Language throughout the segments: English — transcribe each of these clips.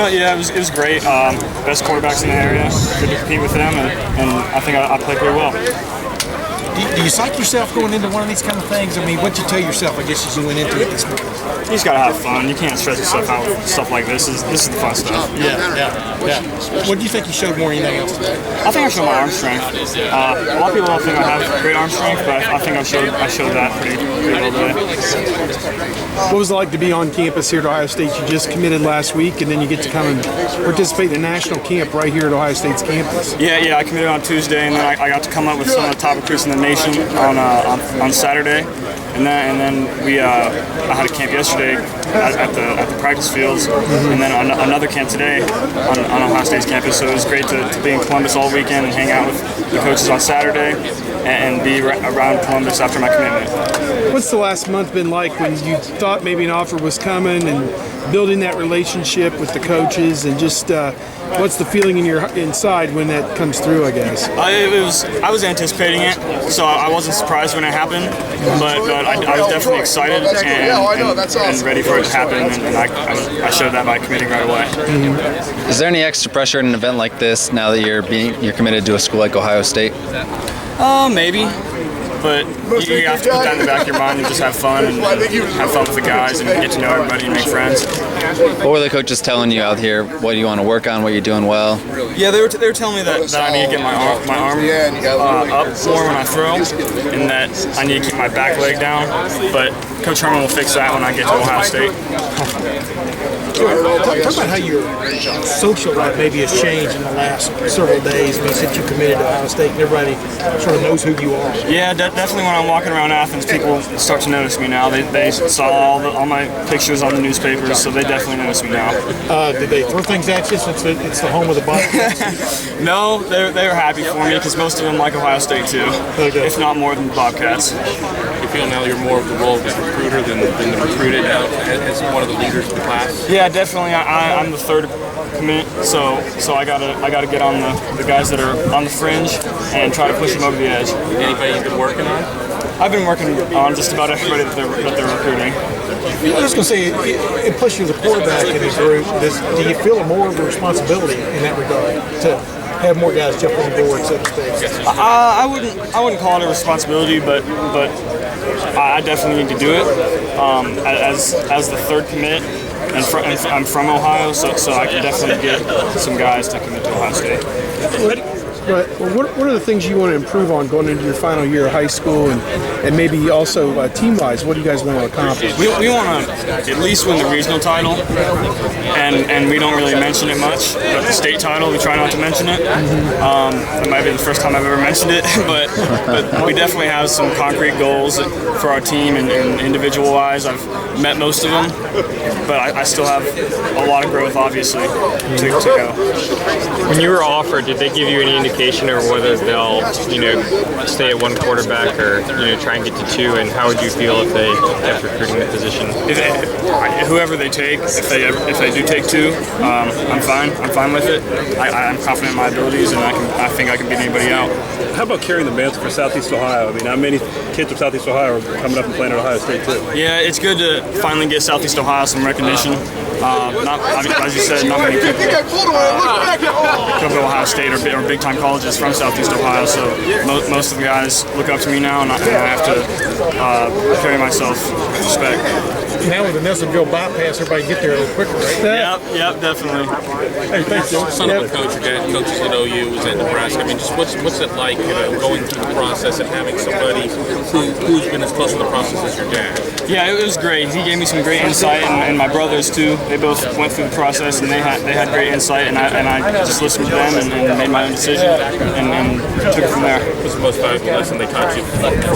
Yeah, it was great. Best quarterbacks in the area. Good to compete with them, and I think I played pretty well. Do you psych yourself going into one of these kind of things? I mean, what'd you tell yourself, I guess, as you went into it this morning? You just gotta have fun. You can't stress yourself out with stuff like this. This is the fun stuff. Yeah. What do you think you showed more than anything else today? I think I showed my arm strength. A lot of people don't think I have great arm strength, but I think I showed that pretty well today. What was it like to be on campus here at Ohio State? You just committed last week, and then you get to come and participate in the national camp right here at Ohio State's campus. Yeah, I committed on Tuesday, and then I got to come up with some of the top recruits in the nation on Saturday, and then I had a camp yesterday at the practice fields, and then another camp today on Ohio State's campus. So it was great to be in Columbus all weekend and hang out with the coaches on Saturday and be around Columbus after my commitment. What's the last month been like when you thought maybe an offer was coming and building that relationship with the coaches, and just what's the feeling inside when that comes through, I guess? I was anticipating it, so I wasn't surprised when it happened, but I was definitely excited and ready for it to happen, and I showed that by committing right away. Mm-hmm. Is there any extra pressure in an event like this now that you're committed to a school like Ohio State? Maybe. But you have to put that in the back of your mind and just have fun and have fun with the guys and get to know everybody and make friends. What were the coaches telling you out here? What do you want to work on? What you're doing well? Yeah, they were telling me that I need to get my arm up more when I throw, and that I need to keep my back leg down. But Coach Herman will fix that when I get to Ohio State. Talk about how your social life maybe has changed in the last several days. I mean, since you committed to Ohio State, and everybody sort of knows who you are. Yeah, definitely. When I'm walking around Athens, people start to notice me now. They saw all my pictures on the newspapers, so they definitely notice me now. Did they throw things at you since it's the home of the Bobcats? No, they were happy for me because most of them like Ohio State too, if not more than the Bobcats. You feel now you're more of the role of the recruiter than the recruited now as one of the leaders of the class? Yeah, definitely. I'm the third commit, so I gotta get on the guys that are on the fringe and try to push them over the edge. Anybody you've been working on? I've been working on just about everybody that they're recruiting. I was going to say, in pushing the quarterback in the group, do you feel more of a responsibility in that regard to have more guys jump on board, so to speak? I wouldn't call it a responsibility, but I definitely need to do it as the third commit. And I'm from Ohio, so I can definitely get some guys to commit to Ohio State. Right. Well, what are the things you want to improve on going into your final year of high school, and maybe also team-wise? What do you guys want to accomplish? We want to at least win the regional title, and we don't really mention it much. But the state title, we try not to mention it. It might be the first time I've ever mentioned it, but we definitely have some concrete goals for our team and individual-wise. I've met most of them, but I still have a lot of growth, obviously, to go. When you were offered, did they give you any indication of whether they'll, stay at one quarterback or, try and get to two? And how would you feel if they kept recruiting the position? Whoever they take, if they do take two, I'm fine. I'm fine with it. I'm confident in my abilities, and I think I can beat anybody out. How about carrying the mantle for Southeast Ohio? I mean, how many kids from Southeast Ohio are coming up and playing at Ohio State too? Yeah, it's good to finally get Southeast Ohio some recognition. As you said, not many people come to Ohio State or big-time colleges from Southeast Ohio, so most of the guys look up to me now, and I have to carry myself with respect. Now with the Nelsonville bypass, everybody get there a little quicker, right? Yep, definitely. Hey, thanks, Joe. Son of a coach, your dad coaches at OU, was at Nebraska. I mean, just what's it like, going through the process and having somebody who's been as close to the process as your dad? Yeah, it was great. He gave me some great insight, and my brothers too. They both went through the process, and they had great insight, and I just listened to them and made my own decision and took it from there. What's the most valuable lesson they taught you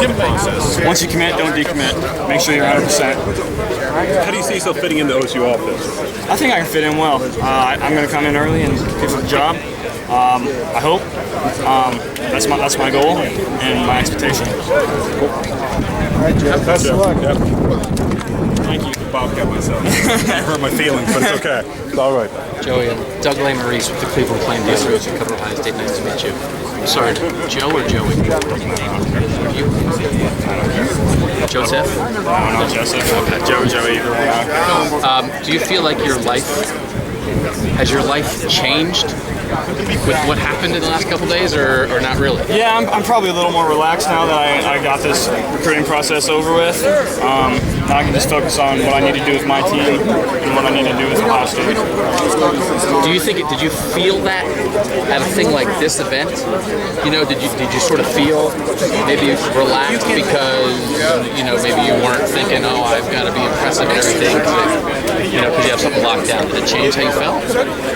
in the process? Once you commit, don't decommit. Make sure you're 100%. How do you see yourself fitting into OSU offense? I think I can fit in well. I'm going to come in early and get for the job. I hope. That's my goal and my expectation. All right, Jeff. Best of luck. Thank you. Bobcat myself. I hurt my feelings, but it's okay. It's all right. Joey, Doug Maurice with the Cleveland Plain Bureaus. You cover Ohio State. Nice to meet you. I'm sorry, Joe or Joey? You? Joseph? No, not Joseph. Okay. Joe or Joey, either one. Do you feel like your life Has your life changed with what happened in the last couple days, or not really? Yeah, I'm probably a little more relaxed now that I got this recruiting process over with. Now I can just focus on what I need to do with my team and what I need to do with Ohio State. Do you think did you feel that at a thing like this event? You know, did you sort of feel maybe relaxed because maybe you weren't thinking, oh, I've got to be impressive and everything, because you have something locked down? Did it change how you felt?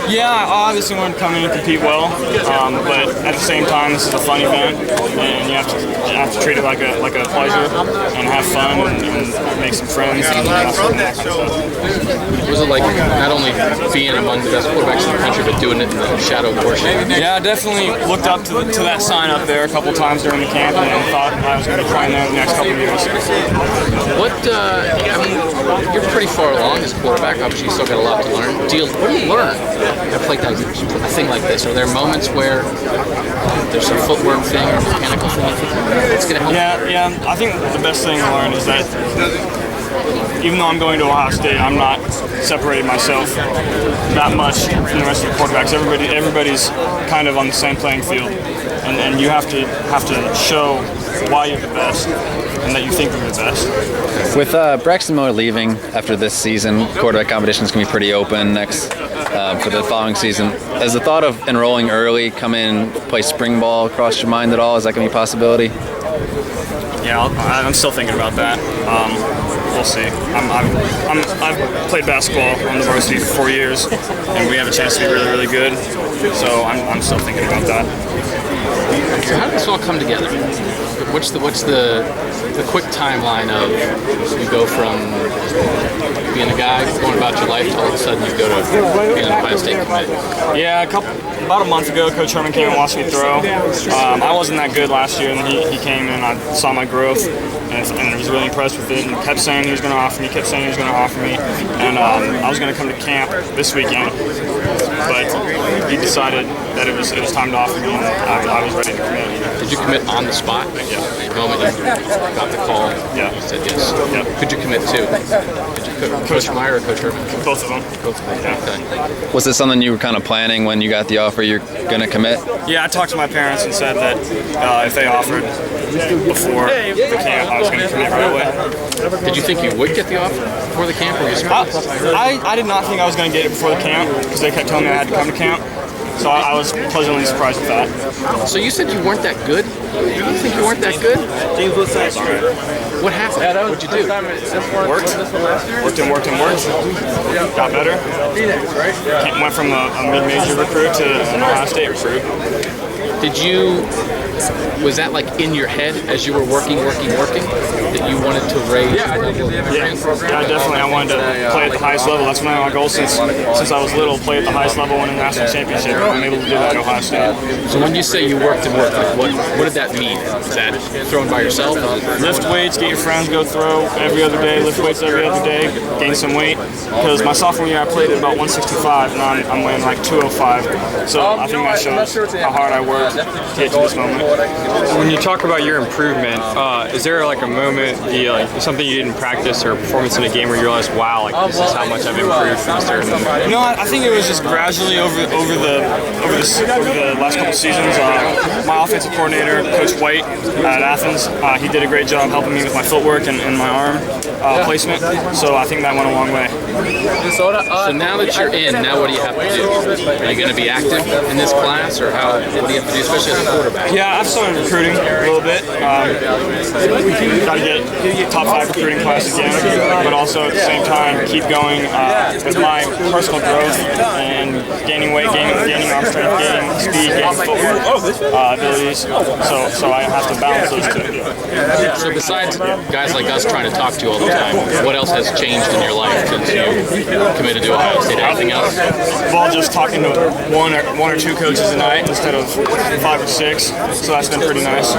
Yeah, I obviously want to come in and compete well, but at the same time, this is a fun event, and you have to treat it like a pleasure and have fun and make some friends. Was it like not only being among the best quarterbacks in the country, but doing it in the shadow portion? Yeah, I definitely looked up to that sign up there a couple times during the camp, and thought I was going to be playing there the next couple of years. You're pretty far along as a quarterback. Obviously, you still got a lot to learn. What do you learn at play a thing like this? Are there moments where there's some footwork thing or mechanical thing you think it's going to help? Yeah. I think the best thing to learn is that even though I'm going to Ohio State, I'm not separating myself that much from the rest of the quarterbacks. Everybody's kind of on the same playing field, and you have to show why you're the best and that you think you're the best. With Braxton Miller leaving after this season, quarterback competition is going to be pretty open next for the following season. Has the thought of enrolling early, come in, play spring ball crossed your mind at all? Is that going to be a possibility? Yeah, I'm still thinking about that. We'll see. I've played basketball on the varsity for 4 years, and we have a chance to be really, really good. So I'm still thinking about that. So how did this all come together? What's the quick timeline of you go from being a guy going about your life to all of a sudden you go to being an Ohio State committee? Yeah, about a month ago, Coach Herman came and watched me throw. I wasn't that good last year, and he came in and I saw my growth, and was really impressed with it, and kept saying he was going to offer me, and I was going to come to camp this weekend, but he decided that it was time to offer me, and I was ready to commit. Did you commit on the spot? Yeah. The moment you got the call, yeah. You said yes. Yep. Could you commit to? Coach Meyer or Coach Herman? Both of them. Both of them. Yeah. Okay. Was this something you were kind of planning when you got the offer you're going to commit? Yeah, I talked to my parents and said that if they offered before the camp, I was going to commit right away. Did you think you would get the offer before the camp, or were you surprised? I did not think I was going to get it before the camp because they kept telling me I had to come to camp. So I was pleasantly surprised with that. So you said you weren't that good? You think you weren't that good? What happened? What'd you do? Worked. Got better. Went from a mid-major recruit to an Ohio State recruit. Was that like in your head as you were working, that you wanted to raise the level of your program? Yeah, definitely. I wanted to play at the highest level. That's one of my goals since I was little, play at the highest level, win a national championship. I'm able to do that at Ohio State. So when you say you worked, like what did that mean? Is that throwing by yourself? Lift weights, get your friends, go throw every other day, lift weights every other day, gain some weight. Because my sophomore year I played at about 165, and I'm weighing like 205. So I think that shows how hard I worked to get to this moment. When you talk about your improvement, is there like a moment, something you did in practice or performance in a game where you realized, wow, like this is how much I've improved from a certain? I think it was just gradually over the last couple seasons. My offensive coordinator, Coach White at Athens, he did a great job helping me with my footwork and my arm placement. So I think that went a long way. So now that you're in, now what do you have to do? Are you going to be active in this class, or how do you have to do, especially as a quarterback? Yeah, I've started recruiting a little bit. Got to get top 5 recruiting class again, but also at the same time keep going with my personal growth and gaining weight, gaining arm strength, gaining speed, gaining footwork abilities. So I have to balance those two. So besides guys like us trying to talk to you all the time, what else has changed in your life since you committed to Ohio State? Anything else? Well, just talking to one or two coaches a night instead of 5 or 6. So that's been pretty nice.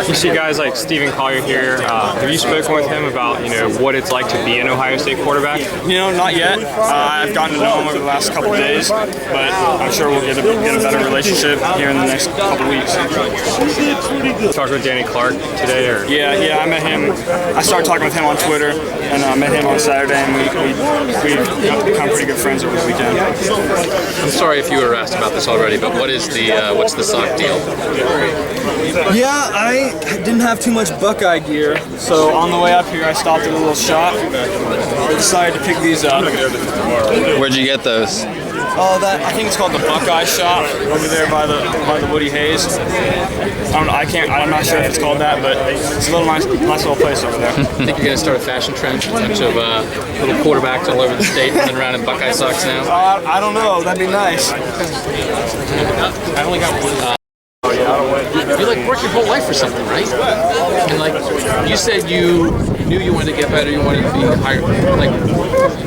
You see guys like Stephen Collier here. Have you spoken with him about what it's like to be an Ohio State quarterback? Not yet. I've gotten to know him over the last couple of days, but I'm sure we'll get a better relationship here in the next couple of weeks. Talk with Danny Clark today, or? Yeah. I met him. I started talking with him on Twitter, and I met him on Saturday, and we've become pretty good friends over the weekend. I'm sorry if you were asked about this already, but what's the sock deal? Yeah, I didn't have too much Buckeye gear, so on the way up here I stopped at a little shop. Decided to pick these up. Where'd you get those? Oh, I think it's called the Buckeye Shop over there by the Woody Hayes. I'm not sure if it's called that, but it's a nice little place over there. I think you're going to start a fashion trend, a bunch of little quarterbacks all over the state running around in Buckeye socks now. I don't know. That'd be nice. I only got one. You work your whole life for something, right? And you said you knew you wanted to get better, you wanted to be higher.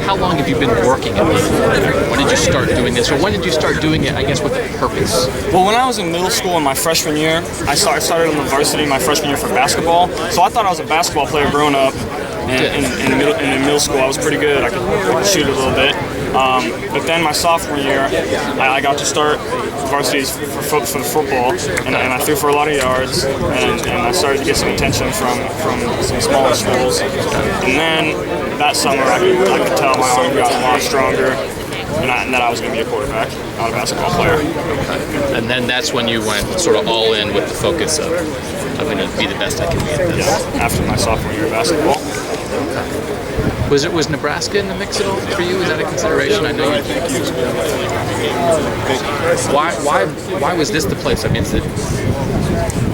How long have you been working at it? When did you start doing this, or when did you start doing it? I guess with a purpose. Well, when I was in middle school in my freshman year, I started on the varsity my freshman year for basketball. So I thought I was a basketball player growing up. In middle school, I was pretty good. I could shoot a little bit. But then my sophomore year, I got to start varsities for the football, and I threw for a lot of yards, and I started to get some attention from some smaller schools. And then that summer, I could tell my arm got a lot stronger, and that I was going to be a quarterback, not a basketball player. And then that's when you went sort of all in with the focus of I'm going to be the best I can be at this. Yeah, after my sophomore year of basketball. Was Nebraska in the mix at all for you? Was that a consideration? I know you. Why was this the place? I mean, is this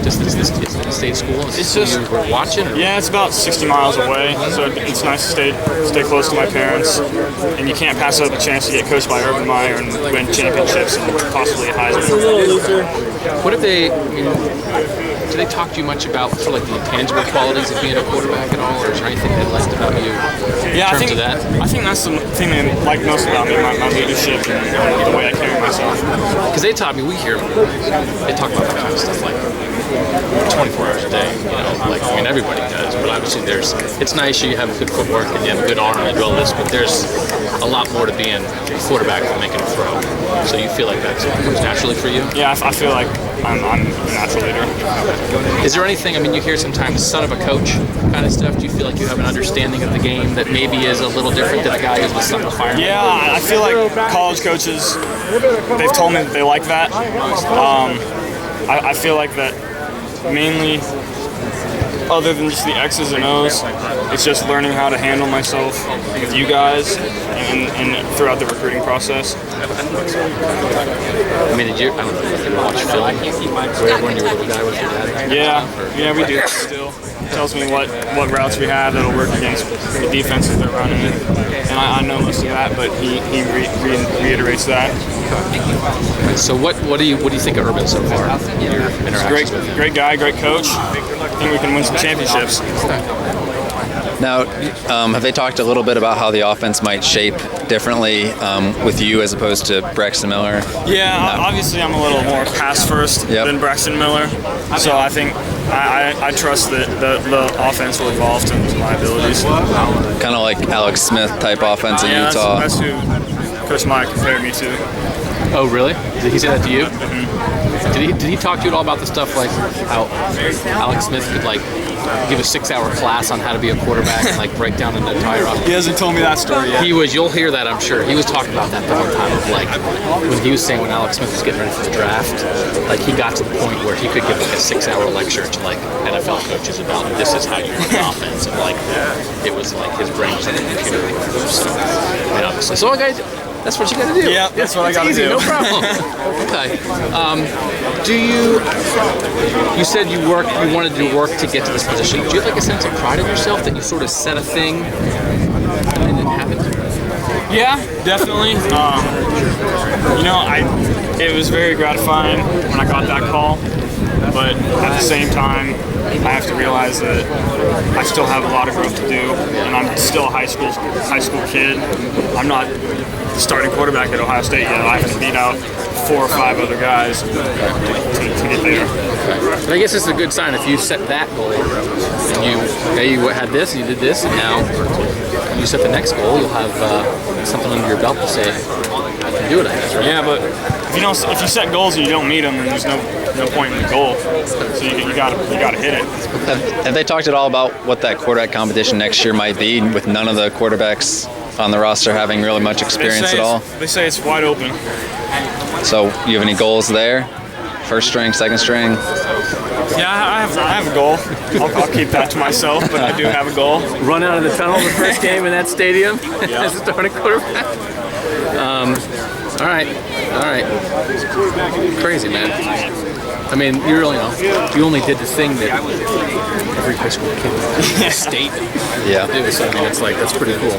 a state school? It's just you were watching. Or? Yeah, it's about 60 miles away, so it's nice to stay close to my parents. And you can't pass up a chance to get coached by Urban Meyer and win championships and possibly a Heisman. What if they? Do they talk to you much about sort of the intangible qualities of being a quarterback at all, or is there anything they liked about you? Yeah, in terms of that? I think that's the thing they like most about me, my leadership and the way I carry myself. Because they taught me, they talk about that kind of stuff 24 hours a day, everybody does, but obviously it's nice you have good footwork and you have a good arm and you do all this, but there's a lot more to being a quarterback than making a throw. So you feel like that comes naturally for you? Yeah, I feel like I'm a natural leader. Is there anything, you hear sometimes son of a coach kind of stuff, do you feel like you have an understanding of the game that maybe is a little different than a guy who's the son of a fireman? Yeah, I feel like college coaches, they've told me that they like that. I feel like that mainly, other than just the X's and O's, it's just learning how to handle myself with you guys and throughout the recruiting process. Did you watch film? When you were the guy with your dad? Yeah, we do still. It tells me what routes we have that'll work against the defenses they're running. And I know most of that, but he reiterates that. So what do you think of Urban so far? Your interactions with him? Great guy, great coach. I think we can win some championships. Now, have they talked a little bit about how the offense might shape differently with you as opposed to Braxton Miller? Yeah, obviously I'm a little more pass first than Braxton Miller, so I think I trust that the offense will evolve to my abilities. Kind of like Alex Smith type offense in Utah. That's who Coach Mike compared me to. Oh, really? Did he say that to you? Mm-hmm. Did he talk to you at all about the stuff like how Alex Smith could give a 6-hour class on how to be a quarterback and break down an entire offense? He hasn't told me that story yet. You'll hear that, I'm sure. He was talking about that the whole time of when he was saying when Alex Smith was getting ready for the draft, he got to the point where he could give a 6-hour lecture to NFL coaches about this is how you run the offense, and it was his brain was on the computer. So, obviously. So guys, that's what you got to do. Yeah, that's what I got to do. Easy, no problem. Okay. You said you wanted to work to get to this position. Do you have a sense of pride in yourself that you sort of set a thing and then it happened? Yeah, definitely. It was very gratifying when I got that call, but at the same time, I have to realize that I still have a lot of growth to do, and I'm still a high school kid. I'm not the starting quarterback at Ohio State yet. I have to beat out 4 or 5 other guys to get there. But I guess it's a good sign if you set that goal and you had this and you did this, and now you set the next goal, you'll have something under your belt to say I can do it. I guess, right? Yeah, but if you set goals and you don't meet them, then there's no point in the goal. So you gotta hit it. Have they talked at all about what that quarterback competition next year might be, with none of the quarterbacks on the roster having really much experience at all? They say it's wide open. So you have any goals there? First string, second string? Yeah, I have a goal. I'll keep that to myself, but I do have a goal. Run out of the tunnel the first game in that stadium as a starting quarterback. All right. Crazy, man. I mean, you really know. You only did the thing that every high school kid in the state Yeah. do. So I mean, it's like that's pretty cool.